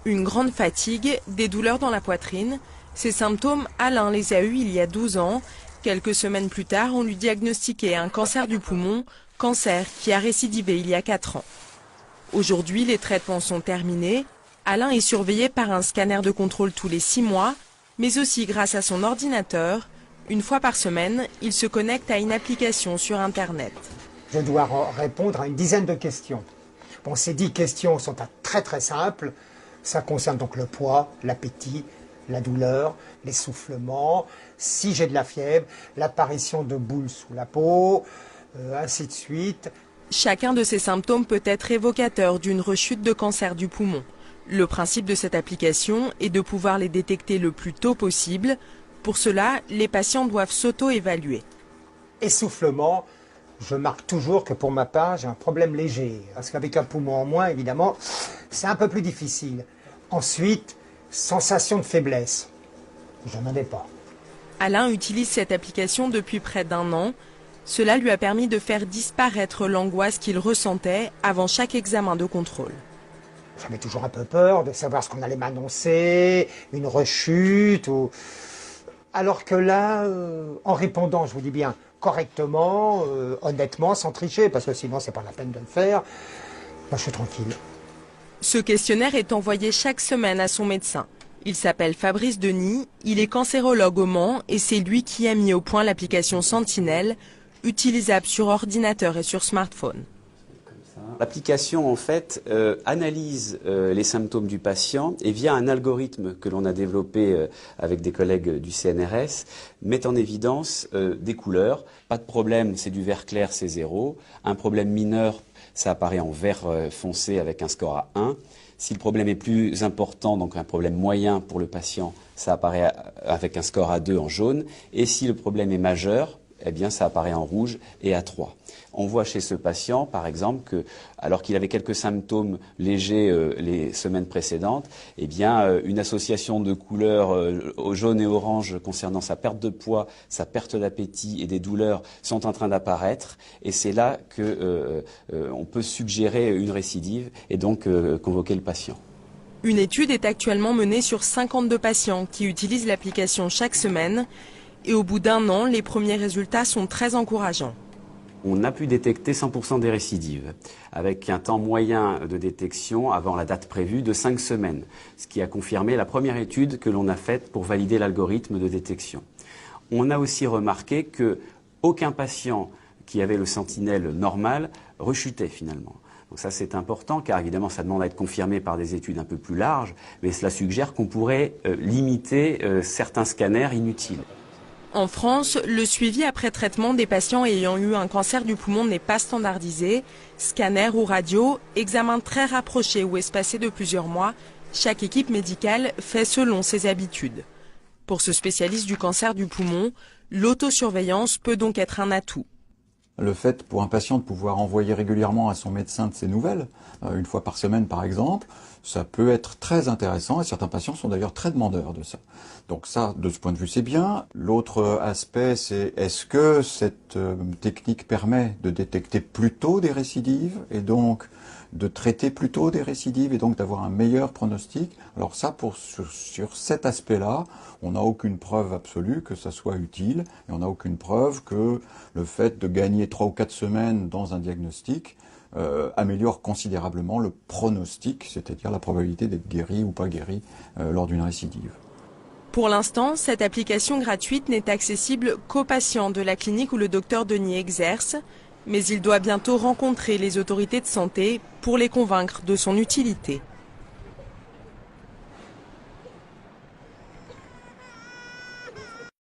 Une grande fatigue, des douleurs dans la poitrine. Ces symptômes, Alain les a eus il y a 12 ans. Quelques semaines plus tard, on lui diagnostiquait un cancer du poumon, cancer qui a récidivé il y a 4 ans. Aujourd'hui, les traitements sont terminés. Alain est surveillé par un scanner de contrôle tous les 6 mois, mais aussi grâce à son ordinateur. Une fois par semaine, il se connecte à une application sur Internet. Je dois répondre à une dizaine de questions. Bon, ces 10 questions sont très simples. Ça concerne donc le poids, l'appétit, la douleur, l'essoufflement, si j'ai de la fièvre, l'apparition de boules sous la peau, ainsi de suite. Chacun de ces symptômes peut être évocateur d'une rechute de cancer du poumon. Le principe de cette application est de pouvoir les détecter le plus tôt possible. Pour cela, les patients doivent s'auto-évaluer. Essoufflement, je marque toujours que pour ma part, j'ai un problème léger. Parce qu'avec un poumon en moins, évidemment, c'est un peu plus difficile. Ensuite, sensation de faiblesse. Je n'en ai pas. Alain utilise cette application depuis près d'1 an. Cela lui a permis de faire disparaître l'angoisse qu'il ressentait avant chaque examen de contrôle. J'avais toujours un peu peur de savoir ce qu'on allait m'annoncer, une rechute. Alors que là, en répondant, je vous dis bien, correctement, honnêtement, sans tricher, parce que sinon c'est pas la peine de le faire, je suis tranquille. Ce questionnaire est envoyé chaque semaine à son médecin. Il s'appelle Fabrice Denis, il est cancérologue au Mans et c'est lui qui a mis au point l'application Sentinelle, utilisable sur ordinateur et sur smartphone. L'application, en fait, analyse les symptômes du patient et via un algorithme que l'on a développé avec des collègues du CNRS, met en évidence des couleurs. Pas de problème, c'est du vert clair, c'est 0. Un problème mineur, ça apparaît en vert foncé avec un score à 1. Si le problème est plus important, donc un problème moyen pour le patient, ça apparaît avec un score à 2 en jaune. Et si le problème est majeur, eh bien, ça apparaît en rouge et à 3. On voit chez ce patient, par exemple, que, alors qu'il avait quelques symptômes légers les semaines précédentes, eh bien, une association de couleurs jaune et orange concernant sa perte de poids, sa perte d'appétit et des douleurs sont en train d'apparaître. Et c'est là qu'on peut suggérer une récidive et donc convoquer le patient. Une étude est actuellement menée sur 52 patients qui utilisent l'application chaque semaine. Et au bout d'1 an, les premiers résultats sont très encourageants. On a pu détecter 100% des récidives, avec un temps moyen de détection avant la date prévue de 5 semaines, ce qui a confirmé la première étude que l'on a faite pour valider l'algorithme de détection. On a aussi remarqué qu'aucun patient qui avait le sentinelle normal rechutait finalement. Donc ça c'est important car évidemment ça demande à être confirmé par des études un peu plus larges, mais cela suggère qu'on pourrait limiter certains scanners inutiles. En France, le suivi après traitement des patients ayant eu un cancer du poumon n'est pas standardisé. Scanner ou radio, examen très rapproché ou espacé de plusieurs mois, chaque équipe médicale fait selon ses habitudes. Pour ce spécialiste du cancer du poumon, l'autosurveillance peut donc être un atout. Le fait pour un patient de pouvoir envoyer régulièrement à son médecin de ses nouvelles, une fois par semaine par exemple, ça peut être très intéressant et certains patients sont d'ailleurs très demandeurs de ça. Donc ça, de ce point de vue, c'est bien. L'autre aspect, c'est est-ce que cette technique permet de détecter plus tôt des récidives et donc de traiter plus tôt des récidives et donc d'avoir un meilleur pronostic. Alors ça, sur cet aspect-là, on n'a aucune preuve absolue que ça soit utile et on n'a aucune preuve que le fait de gagner 3 ou 4 semaines dans un diagnostic améliore considérablement le pronostic, c'est-à-dire la probabilité d'être guéri ou pas guéri lors d'une récidive. Pour l'instant, cette application gratuite n'est accessible qu'aux patients de la clinique où le docteur Denis exerce, mais il doit bientôt rencontrer les autorités de santé pour les convaincre de son utilité.